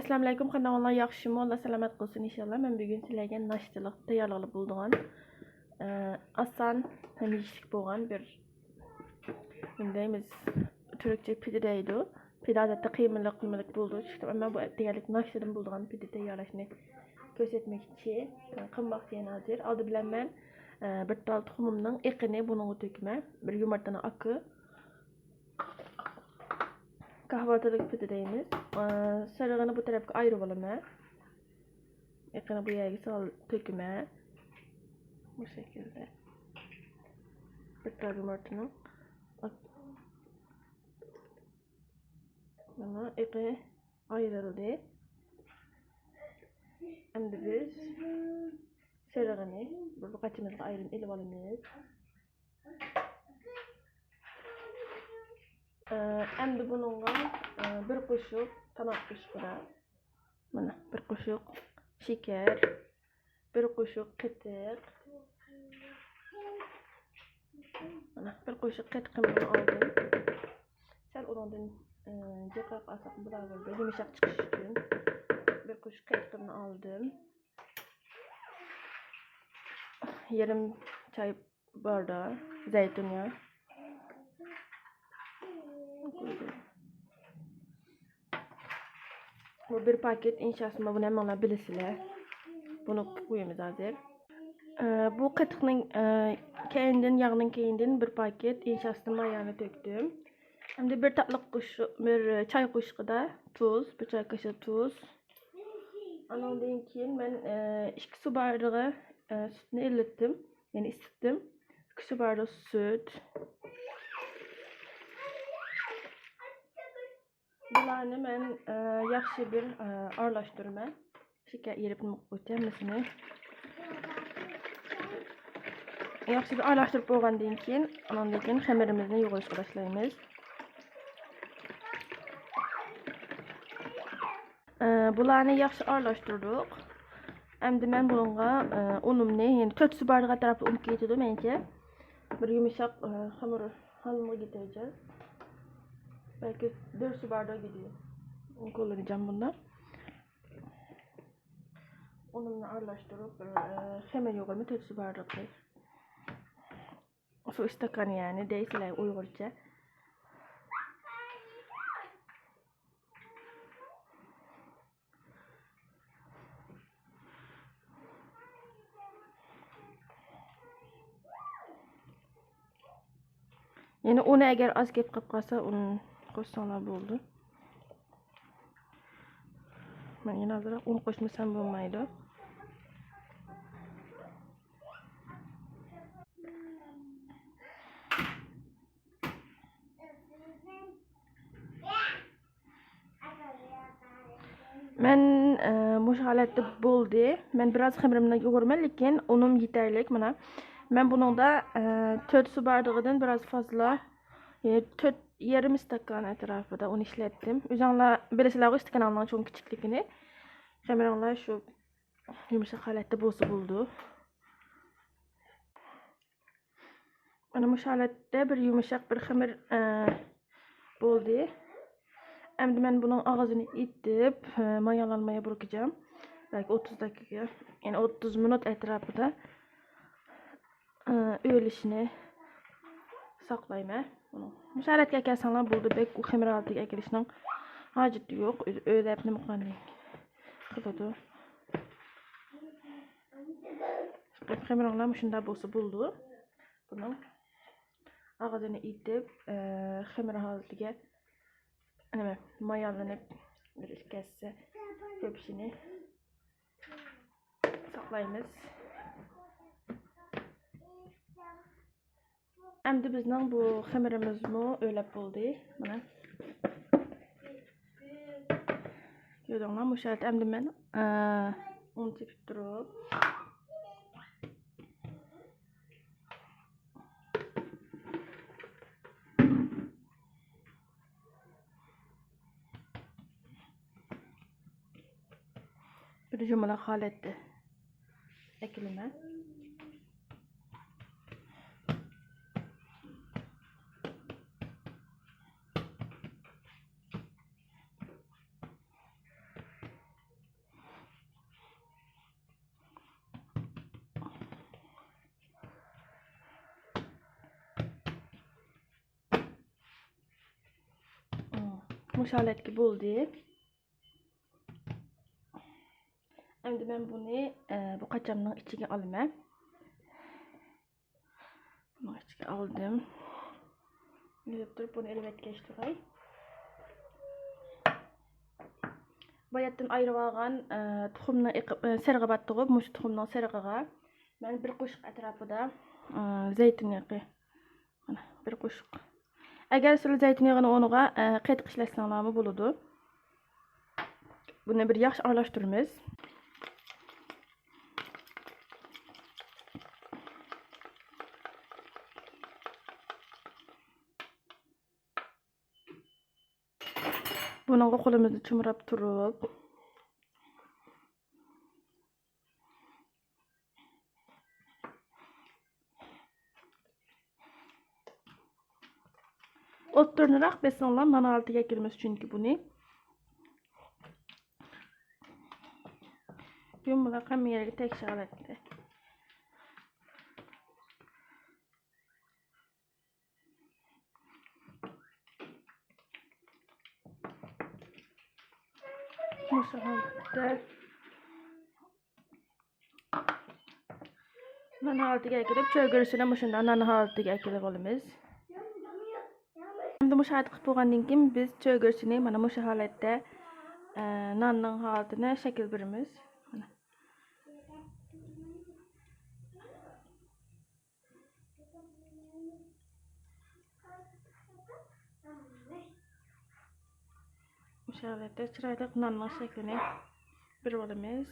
Assalamu alaykum, kanallar yaxshimi? Allah salomat qilsin inshaalloh. Men bugun sizlarga nashtalar tayyorlab bo'lgan, oson ham yeyishlik bo'lgan bir deymiz, Türkçe pide deydi. Pide odatda qiymalı bo'ldi. Ama bu deyarlik nashtadan bo'lgan pide tayyorlashni ko'rsatmoqchi. Qimmat yana hozir. Oldi bilan men bir tal tuxumimning eqini bunga to'kma, bir yumurtaning akı. Kahvaltılık pide deyimiz. Sarığını bu tarafga ayırıp olaman. Eqini bu yerga sol to'kma. Bu şekilde. Bir tal yumurtaning mana eqi ayrıldı. Endi biz sarığını bu qaçımızga ayırıp elib olamiz. Endi bununla bir qo'shiq tanak qo'shig'ida mana bir qo'shiq şeker, bir qo'shiq qatiq, mana bir qo'shiq qatiqimni oldim. Sal undan jiqaq asaq bularga bir yumshoq chiqish uchun bir qo'shiq qatiqimni oldim. Yarım çay bardağı zeytinyağı. Bu bir paket inşasında bunu hemen bilirsiler. Bunu koyuyoruz hazır. Bu qatiqning kendinden yağının kendinden bir paket inşasında mayani döktüm. Hem de bir tatlı bir çay kaşığı tuz, bir çay kaşığı tuz. Ondan keyin ben 2 su bardağı sütünü ellettim. Yani ısıttım. 2 su bardağı süt. Bularni men yaxshi bir aralashtirma. Şeker yerib qo'yamizmi? Yaxshi bir aralashtirib bo'lgandan keyin, ondan keyin xamirimizni yo'g'ishga boshlaymiz. Bularni yaxshi aralashtirdik. Endi men bunga unumni, yani 4 su bardağı tarafı un ketdi menimcha. Bir yumshoq xamir halimga getireceğiz. Belki 4 su bardağı gidiyor. Onu kullanacağım bunda. Onunla aralashtirib hemen yoğurma 4 su bardağı. Su istakan yani deysiler Uygurca. Yani onu eğer az kep kalsa onu koysanlar buldu. Ben yine hazır un koşmasam bulmaydı. Ben bu halatda buldu. Ben biraz xamirimni yoğurma, lekin unum yeterlik mana. Ben bunun da 4 su bardağından biraz fazla, yani 4 yarım stakan etrafında un işlettim. Üzerine bilesizler o stakanların çok küçüklikini. Xamirimler şu yumuşak halatda buldu. Ana bu halatta bir yumuşak bir xamir buldu. Endi ben bunun ağzını itip mayalanmaya bırakacağım. Belki 30 dakika, yani 30 minut etrafında öylesine saklayma. Müşahiretke kelsanlar buldu bek u xamir altıga ekilishning hojati yo'q. O'ylab nima qiladi. Xamirlar shunda bo'lsa bo'ldi. Buni ağzını itip xamir holatiga nima mayalanib bir kesse köpüşünü saklaymiz. Endi bizning bu xamirimizmi o'ylab bo'ldi. Mana. Ko'rdingizmi? Bu shart endi men un tepib turib bir jumla holatda ekilma. Muşaletli buldu. Şimdi ben bunu bu kaçamın içine alayım. Bunu içine aldım. Yüzüp durup bunu elbet geçtireyim. Bayattan ayırıp alğan tuxumni serg'ib attıqıb, muş tuxumning serg'iga men bir qo'shiq atrofida zaytun yağı. Mana bir qo'shiq. Agar sizlar zaytun yağını onuğa qattiq ishlatsanlarmi bo'ladi. Buni bir yaxshi aralashtiramiz. Bununla qo'limizni chimrab turib o'ttirniroq besonlar nan oltiga kelmas chunki buni yumaloq hamma yerga tekshiradi. Musa holda nan oltiga kelib cho'g'risini mushundan nan oltiga kelib olamiz. Endi mushahid qilib bo'lgandan keyin biz cho'g'risini mana mushu holatda nanning holatini shakl beramiz. Mana mushu holatda chiroyli nanning shaklini berib olamiz.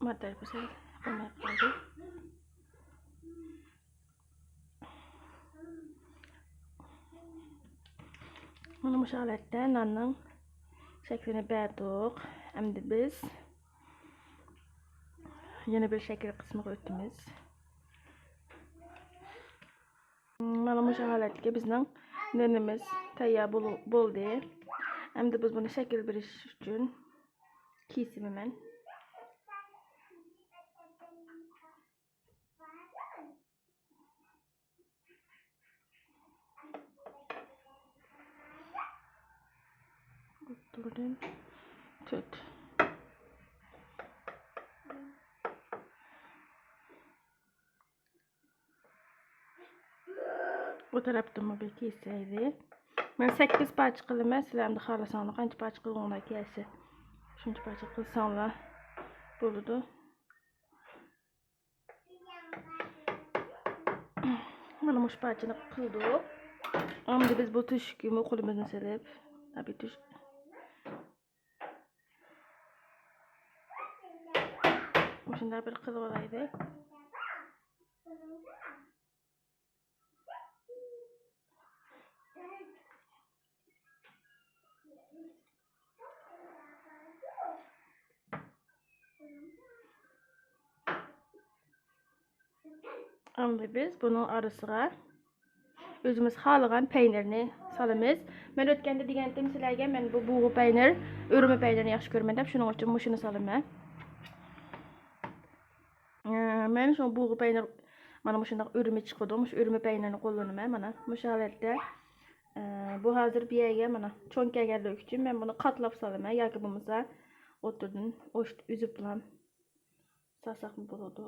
Madar bo'lsa bo'lmay qoldi. Mana mushu holatda nanning shaklini berdik. Endi biz yana bir shakl qismiga o'tamiz. Mana mushu holatga bizning nanimiz tayyor bo'ldi. Endi biz buni shakl berish uchun kesimaman. Buradan tut. Bu tarafdan bir keseydi. Ben 8 parça qildim. Sizlar endi xohlasangiz qancha parcha qilganda kelsa, shuncha parcha qilsanglar bo'ladi. Mana mush parchani qildik. Endi biz bu tushukni qo'limizni silib, tabiiy tush. Shunday bir qilib olaylik. Endi biz bunun arasına özümüz xalagan peynirni salamiz. Men o'tganda degandim sizlarga, men bu buğu peynir, o'rma peynirini yaxshi ko'raman deb, shuning uchun mushuni salaman. Men shu buğu peynir mana mushunday o'rma chiqdi, mush o'rma peynirini qo'llanaman. Mana mush holatda bu hozir bir yerga mana cho'nkaganlik uchun men buni qatlab salaman yoki bo'lmasa o'tirdan uzib bilan salsaqmi bo'ladi.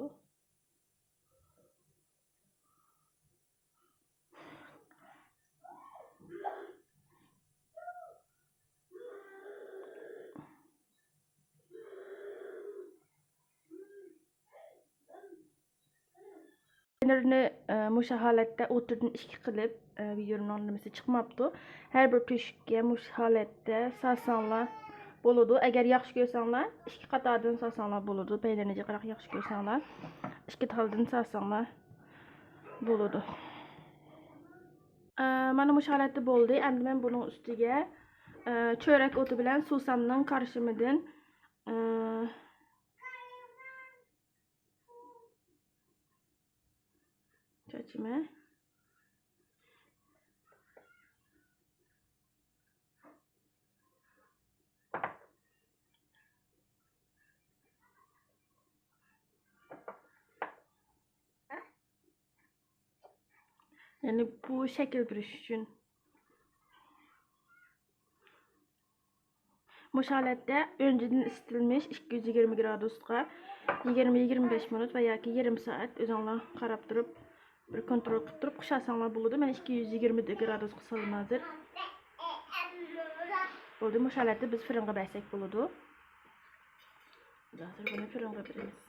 Peynirni musha holatda o'tirdan ishki qilib videoning nimasi chiqmabdi. Har bir tushukka mush holatda salsanglar bo'ladi. Agar yaxshi ko'rsanglar, ikki qatordan salsanglar bo'ladi. Peynirni jiqroq yaxshi ko'rsanglar, ikki xildan salsanglar bo'ladi. Mana mush holatda bo'ldi. Endi men buning ustiga cho'rak o'ti bilan susamning qarishimidan çaçıma. Yani bu şekil bir için Müşahidə önceden ısıtılmış 220 gradusqa 20-25 minut veya ki yarım saat özünlə qarab durub bir kontrol qılıb durub quşasanlar buludu. Mən 220 gradusqa salım hazır. Oldu müşahidə biz fırınğa bəsək buludu. Hazır bunu fırınğa veririz.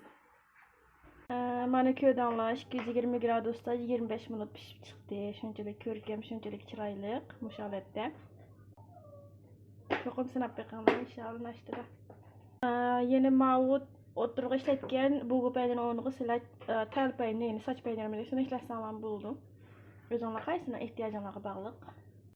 Mana köydanlar 220 gradusda 25 minut pişib çıxdı. Şunçalik körkəm, şunçalik çiraylıq müşahidə. Çoxum sınab baxanlar inşallah naşdıra. Yeni mavut oturuq işlətgən bu peynirin oyunu silə tel peyniri, saç peyniri ilə işləsənlər buldum. Özünlə qaysına ehtiyacınlara bağlıq.